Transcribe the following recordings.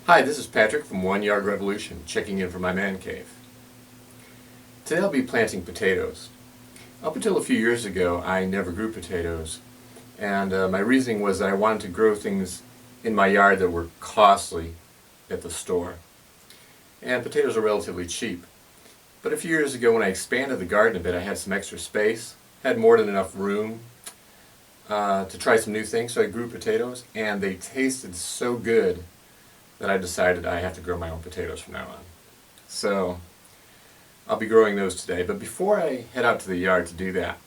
Hi, this is Patrick from 1 Yard Revolution, checking in for my man cave. Today I'll be planting potatoes. Up until a few years ago, I never grew potatoes, and my reasoning was that I wanted to grow things in my yard that were costly at the store. And potatoes are relatively cheap. But a few years ago, when I expanded the garden a bit, I had some extra space, had more than enough room to try some new things, so I grew potatoes, and they tasted so good that I decided I have to grow my own potatoes from now on. So I'll be growing those today, but before I head out to the yard to do that,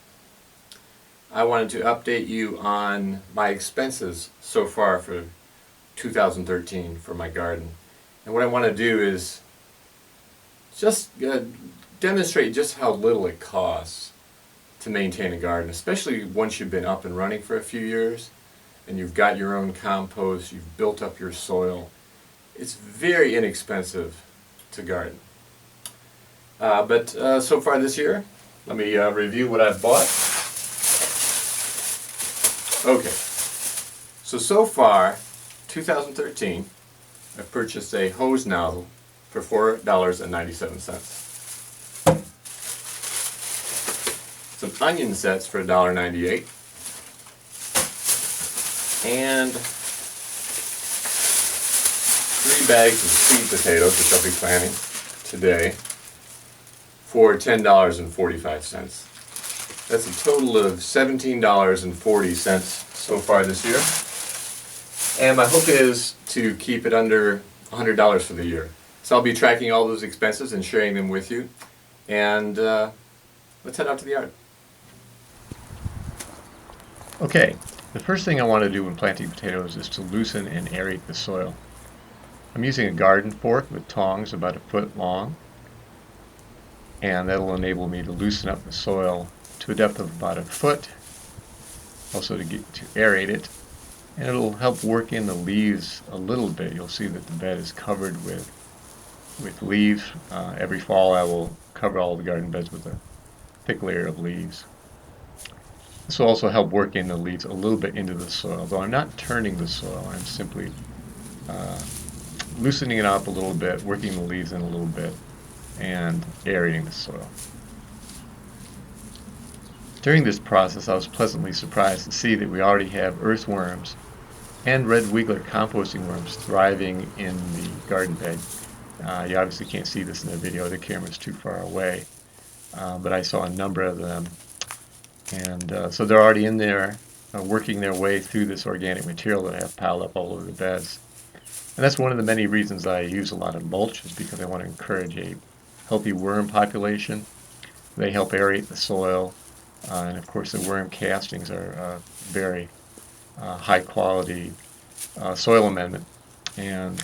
I wanted to update you on my expenses so far for 2013 for my garden. And what I want to do is just demonstrate just how little it costs to maintain a garden, especially once you've been up and running for a few years and you've got your own compost, you've built up your soil. It's very inexpensive to garden. But so far this year, let me review what I've bought. Okay, so far, 2013, I've purchased a hose nozzle for $4.97. Some onion sets for $1.98. And 3 bags of sweet potatoes, which I'll be planting today, for $10.45. That's a total of $17.40 so far this year. And my hope is to keep it under $100 for the year. So I'll be tracking all those expenses and sharing them with you. And let's head out to the yard. Okay, the first thing I want to do when planting potatoes is to loosen and aerate the soil. I'm using a garden fork with tongs about 1 foot long, and that'll enable me to loosen up the soil to a depth of about 1 foot, also to aerate it, and it'll help work in the leaves a little bit. You'll see that the bed is covered with leaves. Every fall I will cover all the garden beds with a thick layer of leaves. This will also help work in the leaves a little bit into the soil, though I'm not turning the soil. I'm simply loosening it up a little bit, working the leaves in a little bit, and aerating the soil. During this process, I was pleasantly surprised to see that we already have earthworms and red wiggler composting worms thriving in the garden bed. You obviously can't see this in the video, the camera's too far away, but I saw a number of them. And so they're already in there working their way through this organic material that I have piled up all over the beds. And that's one of the many reasons I use a lot of mulch, is because I want to encourage a healthy worm population. They help aerate the soil, and of course the worm castings are very high quality soil amendment, and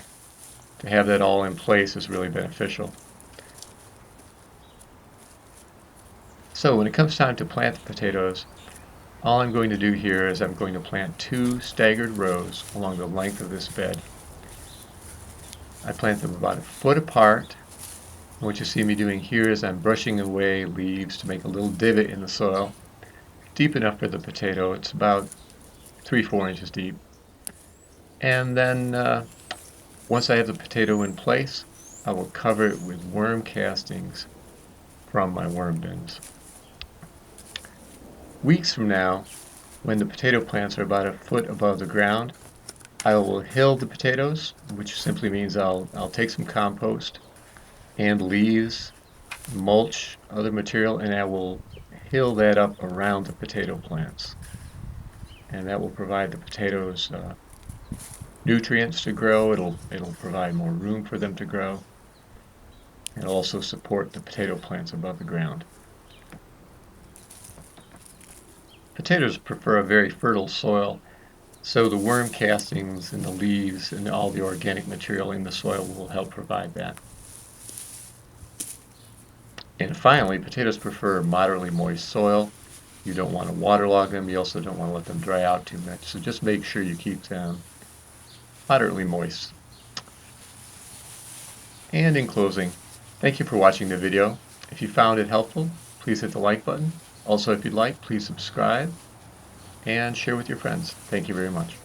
to have that all in place is really beneficial. So when it comes time to plant the potatoes, all I'm going to do here is I'm going to plant 2 staggered rows along the length of this bed. I plant them about 1 foot apart. And what you see me doing here is I'm brushing away leaves to make a little divot in the soil, deep enough for the potato. It's about 3-4 inches deep. And then once I have the potato in place, I will cover it with worm castings from my worm bins. Weeks from now, when the potato plants are about 1 foot above the ground, I will hill the potatoes, which simply means I'll take some compost and leaves, mulch, other material, and I will hill that up around the potato plants. And that will provide the potatoes nutrients to grow. It'll provide more room for them to grow. It'll also support the potato plants above the ground. Potatoes prefer a very fertile soil, so the worm castings and the leaves and all the organic material in the soil will help provide that. And finally, potatoes prefer moderately moist soil. You don't want to waterlog them. You also don't want to let them dry out too much. So just make sure you keep them moderately moist. And in closing, thank you for watching the video. If you found it helpful, please hit the like button. Also, if you'd like, please subscribe and share with your friends. Thank you very much.